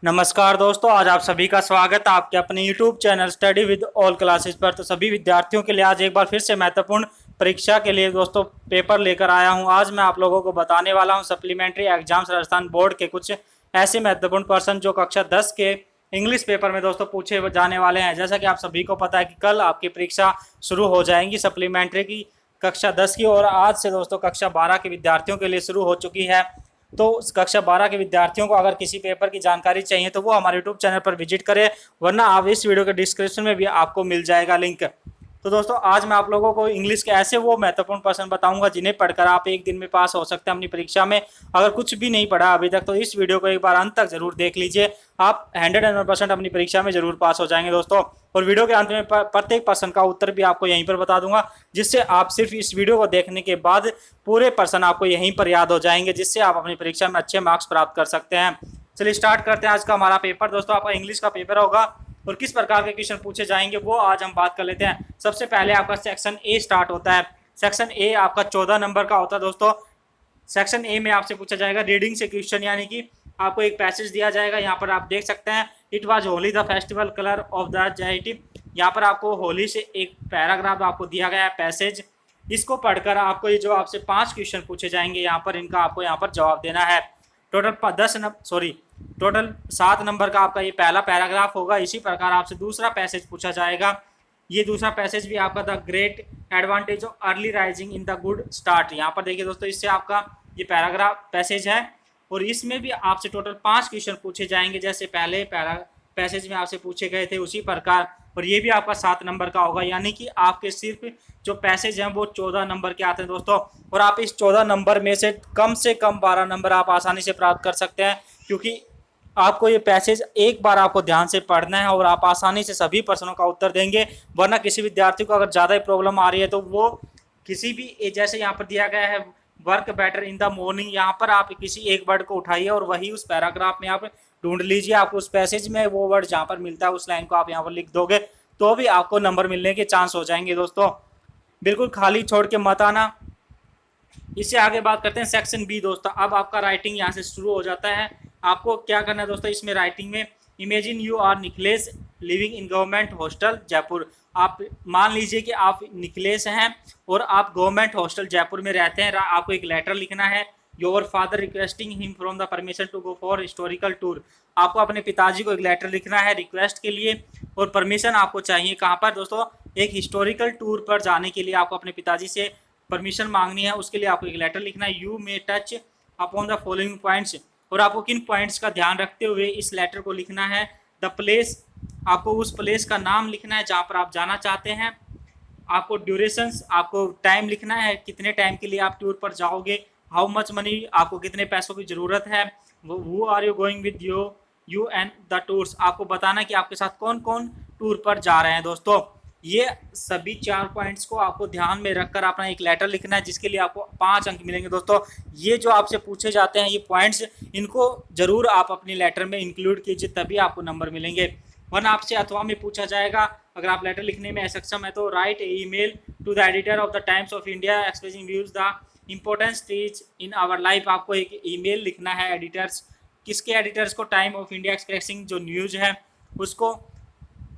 नमस्कार दोस्तों, आज आप सभी का स्वागत है आपके अपने YouTube channel study with all classes पर। तो सभी विद्यार्थियों के लिए आज एक बार फिर से महत्वपूर्ण परीक्षा के लिए दोस्तों पेपर लेकर आया हूं। आज मैं आप लोगों को बताने वाला हूं सप्लीमेंट्री एग्जाम्स राजस्थान बोर्ड के कुछ ऐसे महत्वपूर्ण प्रश्न जो कक्षा 10 के इंग्लिश पेपर में दोस्तों पूछे जाने वाले हैं। जैसा कि आप सभी को पता है कि कल आपकी परीक्षा शुरू हो जाएंगी सप्लीमेंट्री की कक्षा 10 की, और आज से दोस्तों कक्षा 12 के विद्यार्थियों के लिए शुरू हो चुकी है। तो कक्षा 12 के विद्यार्थियों को अगर किसी पेपर की जानकारी चाहिए तो वो हमारे यूट्यूब चैनल पर विजिट करें, वरना आप इस वीडियो के डिस्क्रिप्शन में भी आपको मिल जाएगा लिंक। तो दोस्तों आज मैं आप लोगों को इंग्लिश के ऐसे वो महत्वपूर्ण प्रश्न बताऊंगा जिन्हें पढ़कर आप एक दिन में पास हो सकते हैं अपनी परीक्षा में। अगर कुछ भी नहीं पढ़ा अभी तक तो इस वीडियो को एक बार अंत तक जरूर देख लीजिए, आप 100% अपनी परीक्षा में जरूर पास हो जाएंगे दोस्तों। और वीडियो के अंत में प्रत्येक प्रश्न का उत्तर भी आपको यहीं पर बता दूंगा, जिससे आप सिर्फ इस वीडियो को देखने के बाद पूरे प्रश्न आपको यहीं पर याद हो जाएंगे, जिससे आप अपनी परीक्षा में अच्छे मार्क्स प्राप्त कर सकते हैं। चलिए स्टार्ट करते हैं आज का हमारा पेपर। दोस्तों आपका इंग्लिश का पेपर होगा और किस प्रकार के क्वेश्चन पूछे जाएंगे वो आज हम बात कर लेते हैं। सबसे पहले आपका सेक्शन ए स्टार्ट होता है। सेक्शन ए आपका 14 नंबर का होता है दोस्तों। सेक्शन ए में आपसे पूछा जाएगा रीडिंग से क्वेश्चन, यानी कि आपको एक पैसेज दिया जाएगा। यहाँ पर आप देख सकते हैं, it was Holi the festival colour of the जैटी। यहाँ पर आपको होली से एक पैराग्राफ आपको दिया गया है पैसेज। इसको पढ़कर आपको ये जो आपसे 5 क्वेश्चन पूछे जाएंगे यहाँ पर, इनका आपको यहाँ पर जवाब देना है। टोटल 7 नंबर का आपका ये पहला पैराग्राफ होगा। इसी प्रकार आपसे दूसरा पैसेज पूछा जाएगा। ये दूसरा पैसेज भी आपका the great advantage of early rising in the good start. यहाँ पर देखिए दोस्तों, इससे आपका ये पैराग्राफ पैसेज है और इसमें भी आपसे टोटल 5 क्वेश्चन पूछे जाएंगे, जैसे पहले पैसेज में आपसे पूछे गए थे उसी प्रकार। और ये भी आपका 7 नंबर का होगा, यानी कि आपके सिर्फ जो पैसेज हैं वो 14 नंबर के आते हैं दोस्तों। और आप इस 14 नंबर में से कम 12 नंबर आप आसानी से प्राप्त कर सकते हैं, क्योंकि आपको ये पैसेज एक बार आपको ध्यान से पढ़ना है और आप आसानी से सभी प्रश्नों का उत्तर देंगे। वरना किसी विद्यार्थी को अगर ज़्यादा ही प्रॉब्लम आ रही है तो वो किसी भी, जैसे यहाँ पर दिया गया है work better in the morning, यहाँ पर आप किसी एक वर्ड को उठाइए और वही उस पैराग्राफ में आप ढूंढ लीजिए। आपको उस पैसेज में वो वर्ड जहाँ पर मिलता है उस लाइन को आप यहाँ पर लिख दोगे तो भी आपको नंबर मिलने के चांस हो जाएंगे दोस्तों। बिल्कुल खाली छोड़ के मत आना। इससे आगे बात करते हैं सेक्शन बी दोस्तों। अब आपका राइटिंग यहाँ से शुरू हो जाता है। आपको क्या करना है दोस्तों, इसमें राइटिंग में imagine you are Nikhilesh living in government hostel Jaipur. आप मान लीजिए कि आप निखिलेश हैं और आप गवर्नमेंट हॉस्टल जयपुर में रहते हैं। आपको एक लेटर लिखना है। Your father requesting him from the permission to go for historical tour. आपको अपने पिताजी को एक लेटर लिखना है रिक्वेस्ट के लिए, और परमिशन आपको चाहिए कहाँ पर दोस्तों, एक हिस्टोरिकल टूर पर जाने के लिए आपको अपने पिताजी से परमिशन मांगनी है। उसके लिए आपको एक लेटर लिखना है। You may touch upon the following points. और आपको किन पॉइंट्स का ध्यान रखते हुए इस लेटर को लिखना है। द प्लेस, आपको उस प्लेस का नाम लिखना है जहाँ पर आप जाना चाहते हैं। आपको ड्यूरेशंस, आपको टाइम लिखना है, कितने टाइम के लिए आप टूर पर जाओगे। हाउ मच मनी, आपको कितने पैसों की ज़रूरत है। वो are you going with you and the tours, आपको बताना कि आपके साथ कौन कौन टूर पर जा रहे हैं दोस्तों। ये सभी 4 पॉइंट्स को आपको ध्यान में रखकर अपना एक लेटर लिखना है, जिसके लिए आपको 5 अंक मिलेंगे दोस्तों। ये जो आपसे पूछे जाते हैं ये पॉइंट्स, इनको जरूर आप अपने लेटर में इंक्लूड कीजिए, तभी आपको नंबर मिलेंगे। वरना आपसे अथवा में पूछा जाएगा, अगर आप लेटर लिखने में असक्षम है तो write email to the editor of the Times of India expressing views the importance stage in our life. आपको एक ईमेल लिखना है एडिटर्स, किसके एडिटर्स को, टाइम ऑफ इंडिया एक्सप्रेसिंग जो न्यूज़ है उसको,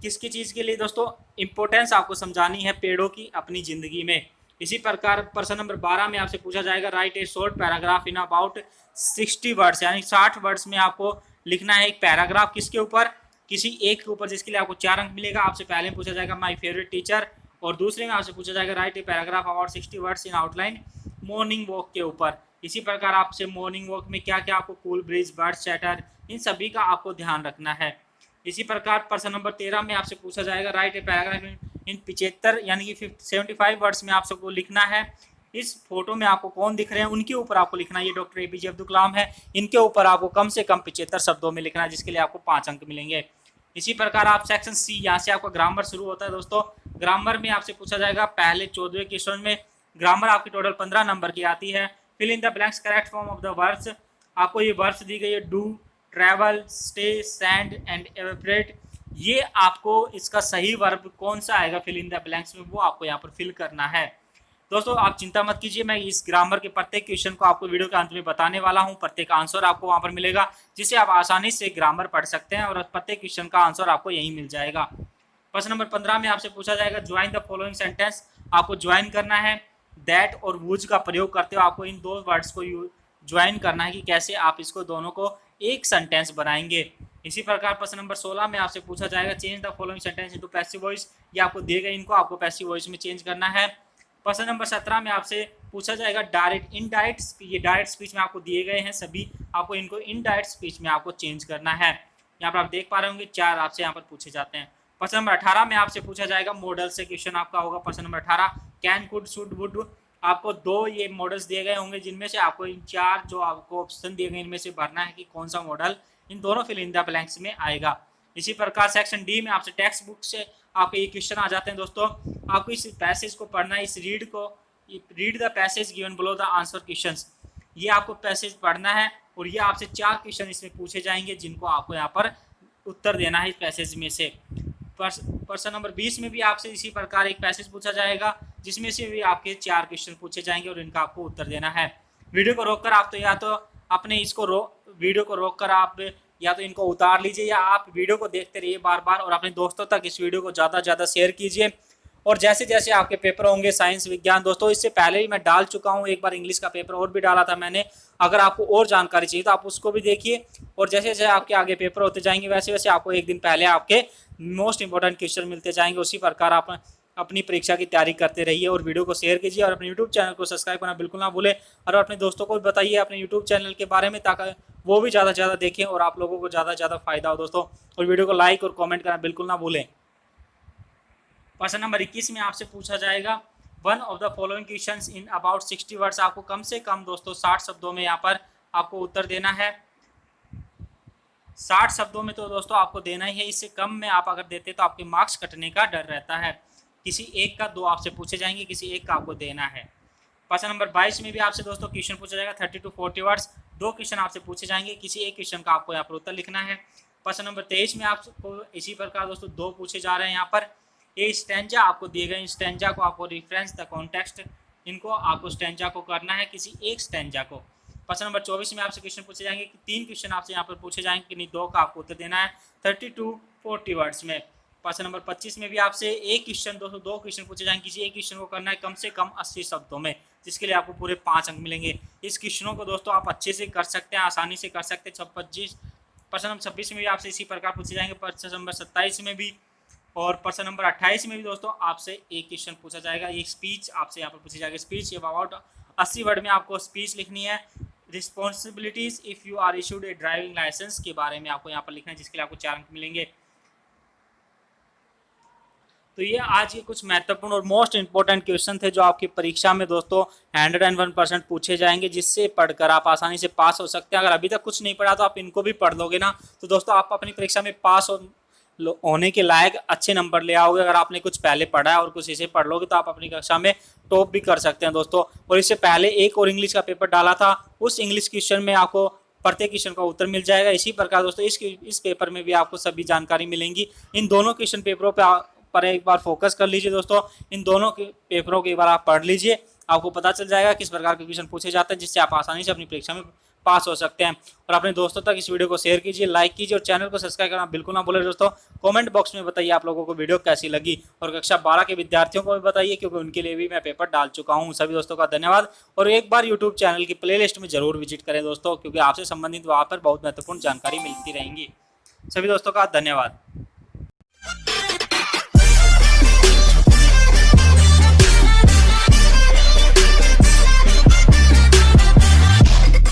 किसकी चीज़ के लिए दोस्तों, इम्पोर्टेंस आपको समझानी है पेड़ों की अपनी ज़िंदगी में। इसी प्रकार प्रश्न नंबर 12 में आपसे पूछा जाएगा right A short paragraph in about 60 words, यानी 60 वर्ड्स में आपको लिखना है एक पैराग्राफ। किसके ऊपर, किसी एक के ऊपर, जिसके लिए आपको 4 अंक मिलेगा। आपसे पहले पूछा जाएगा माय फेवरेट टीचर, और दूसरे में आपसे पूछा जाएगा right a paragraph about 60 words in outline morning walk के ऊपर। इसी प्रकार आपसे मॉर्निंग वॉक में क्या क्या आपको कूल ब्रीज, बर्ड्स चैटर, इन सभी का आपको ध्यान रखना है। इसी प्रकार प्रश्न नंबर 13 में आपसे पूछा जाएगा राइट ए पैराग्राफ इन 75 यानी कि 75 वर्ड्स में आपको लिखना है। इस फोटो में आपको कौन दिख रहे हैं उनके ऊपर आपको लिखना है। ये डॉक्टर एपीजे अब्दुल कलाम है, इनके ऊपर आपको कम से कम 75 शब्दों में लिखना है, जिसके लिए आपको 5 अंक मिलेंगे। इसी प्रकार आप सेक्शन सी, यहाँ से आपका ग्रामर शुरू होता है दोस्तों। ग्रामर में आपसे पूछा जाएगा पहले 14वें क्वेश्चन में ग्रामर आपकी टोटल 15 नंबर की आती है। Fill in the blanks correct form of the words. आपको ये वर्ड्स दी गई है, do, travel, stay, send and evaporate. ये आपको इसका सही वर्ब कौन सा आएगा फिल इन द ब्लैंक्स में, वो आपको यहाँ पर फिल करना है। दोस्तों आप चिंता मत कीजिए, मैं इस ग्रामर के प्रत्येक क्वेश्चन को आपको वीडियो के अंत में बताने वाला हूं। प्रत्येक आंसर आपको वहां पर मिलेगा, जिससे आप आसानी से ग्रामर पढ़ सकते हैं और प्रत्येक क्वेश्चन का आंसर आपको यही मिल जाएगा। प्रश्न नंबर 15 में आपसे पूछा जाएगा ज्वाइन द फॉलोइंग सेंटेंस। आपको ज्वाइन करना है, दैट और वुज का प्रयोग करते हो आपको इन दो वर्ड्स को ज्वाइन करना है कि कैसे आप इसको दोनों को एक सेंटेंस बनाएंगे। इसी प्रकार प्रश्न नंबर 16 में आपसे पूछा जाएगा change the following sentence into passive voice. ये आपको दिए गए, इनको आपको पैसिव वॉइस में चेंज करना है। प्रश्न नंबर 17 में आपसे पूछा जाएगा डायरेक्ट इनडायरेक्ट स्पीच। ये डायरेक्ट स्पीच में आपको दिए गए हैं सभी, आपको इनको इनडायरेक्ट स्पीच में आपको चेंज करना है। यहाँ पर आप देख पा रहे होंगे 4 आपसे यहाँ पर पूछे जाते हैं। प्रश्न नंबर 18 में आपसे पूछा जाएगा मॉडल से क्वेश्चन आपका होगा। प्रश्न number 18 can could should would. आपको 2 ये मॉडल्स दिए गए होंगे, जिनमें से आपको इन 4 जो आपको ऑप्शन दिए गए इनमें से भरना है कि कौन सा मॉडल इन दोनों फिल इन द ब्लैंक्स में आएगा। इसी प्रकार सेक्शन डी में आपसे टेक्स्ट बुक से आपके ये क्वेश्चन आ जाते हैं। दोस्तों आपको इस पैसेज को पढ़ना है, इस read the passage given below the answer questions. ये आपको पैसेज पढ़ना है और ये आपसे 4 क्वेश्चन इसमें पूछे जाएंगे, जिनको आपको यहाँ पर उत्तर देना है इस पैसेज में से। प्रश्न नंबर 20 में भी आपसे इसी प्रकार एक पैसेज पूछा जाएगा, जिसमें से भी आपके 4 क्वेश्चन पूछे जाएंगे और इनका आपको उत्तर देना है। वीडियो को रोककर आप तो या तो अपने वीडियो को रोककर आप या तो इनको उतार लीजिए, या आप वीडियो को देखते रहिए बार बार और अपने दोस्तों तक इस वीडियो को ज़्यादा से ज़्यादा शेयर कीजिए। और जैसे जैसे आपके पेपर होंगे साइंस विज्ञान, दोस्तों इससे पहले ही मैं डाल चुका हूँ, एक बार इंग्लिश का पेपर और भी डाला था मैंने। अगर आपको और जानकारी चाहिए तो आप उसको भी देखिए। और जैसे जैसे आपके आगे पेपर होते जाएंगे वैसे वैसे आपको एक दिन पहले आपके मोस्ट इंपॉर्टेंट क्वेश्चन मिलते जाएंगे। उसी प्रकार आप अपनी परीक्षा की तैयारी करते रहिए और वीडियो को शेयर कीजिए और अपने यूट्यूब चैनल को सब्सक्राइब करना बिल्कुल ना भूलें। और अपने दोस्तों को भी बताइए अपने यूट्यूब चैनल के बारे में, ताकि वो भी ज़्यादा से ज़्यादा देखें और आप लोगों को ज़्यादा से ज़्यादा फायदा हो दोस्तों। और वीडियो को लाइक और कॉमेंट करना बिल्कुल ना भूलें। प्रश्न नंबर 21 में आपसे पूछा जाएगा one of the following questions in about 60 words. आपको कम से कम दोस्तों 60 शब्दों में यहाँ पर आपको उत्तर देना है। 60 शब्दों में तो दोस्तों आपको देना ही है, इससे कम में आप अगर देते तो आपके मार्क्स कटने का डर रहता है। किसी एक का 2 आपसे पूछे जाएंगे, किसी एक का आपको देना है। प्रश्न नंबर 22 में भी आपसे दोस्तों क्वेश्चन पूछा जाएगा 30 to 40 वर्ड्स। 2 क्वेश्चन आपसे पूछे जाएंगे, किसी एक क्वेश्चन का आपको यहाँ पर उत्तर लिखना है। प्रश्न नंबर 23 में आपको इसी प्रकार दोस्तों 2 पूछे जा रहे हैं। यहाँ पर ये स्टैंजा आपको दिए गए, स्टैंजा को आपको रिफरेंस द कॉन्टेक्स्ट, इनको आपको स्टैंजा को करना है, किसी एक स्टैंजा को। प्रश्न नंबर 24 में आपसे क्वेश्चन पूछे जाएंगे कि 3 क्वेश्चन आपसे यहाँ पर पूछे जाएंगे कि नहीं, 2 का आपको उत्तर देना है 30 to 40 वर्ड्स में। प्रश्न नंबर 25 में भी आपसे एक क्वेश्चन दोस्तों 2 क्वेश्चन पूछे जाएंगे, किसी एक क्वेश्चन को करना है कम से कम 80 शब्दों में, जिसके लिए आपको पूरे 5 अंक मिलेंगे। इस क्वेश्चनों को दोस्तों आप अच्छे से कर सकते हैं, आसानी से कर सकते हैं। 25 प्रश्न नंबर 26 में भी आपसे इसी प्रकार पूछे जाएंगे। प्रश्न नंबर 27 में भी और प्रश्न नंबर 28 में भी दोस्तों आपसे एक क्वेश्चन पूछा जाएगा। एक स्पीच आपसे यहाँ पर पूछी जाएगी, स्पीच अबाउट 80 वर्ड में आपको स्पीच लिखनी है। Responsibilities if you are issued a driving licence के बारे में आपको यहाँ पर लिखना है, जिसके लिए आपको 4 अंक मिलेंगे। तो ये आज के कुछ महत्वपूर्ण और मोस्ट इंपॉर्टेंट क्वेश्चन थे, जो आपकी परीक्षा में दोस्तों 101% पूछे जाएंगे, जिससे पढ़कर आप आसानी से पास हो सकते हैं। अगर अभी तक कुछ नहीं पढ़ा तो आप इनको भी पढ़ लोगे ना, तो दोस्तों आप अपनी परीक्षा में पास होने के लायक अच्छे नंबर ले आओगे। अगर आपने कुछ पहले पढ़ा है और कुछ इसे पढ़ लोगे तो आप अपनी कक्षा में टॉप भी कर सकते हैं दोस्तों। और इससे पहले एक और इंग्लिश का पेपर डाला था, उस इंग्लिश क्वेश्चन में आपको प्रत्येक क्वेश्चन का उत्तर मिल जाएगा। इसी प्रकार दोस्तों इस पेपर में भी आपको सभी जानकारी मिलेंगी। इन दोनों क्वेश्चन पेपरों पर एक बार फोकस कर लीजिए दोस्तों। इन दोनों के पेपरों को एक बार आप पढ़ लीजिए, आपको पता चल जाएगा किस प्रकार के क्वेश्चन पूछे जाते हैं, जिससे आप आसानी से अपनी परीक्षा में पास हो सकते हैं। और अपने दोस्तों तक इस वीडियो को शेयर कीजिए, लाइक कीजिए और चैनल को सब्सक्राइब करना बिल्कुल ना भूलें दोस्तों। कमेंट बॉक्स में बताइए आप लोगों को वीडियो कैसी लगी, और कक्षा 12 के विद्यार्थियों को भी बताइए, क्योंकि उनके लिए भी मैं पेपर डाल चुका हूं। सभी दोस्तों का धन्यवाद। और एक बार यूट्यूब चैनल की प्लेलिस्ट में जरूर विजिट करें दोस्तों, क्योंकि आपसे संबंधित वहाँ पर बहुत महत्वपूर्ण जानकारी मिलती रहेंगी। सभी दोस्तों का धन्यवाद।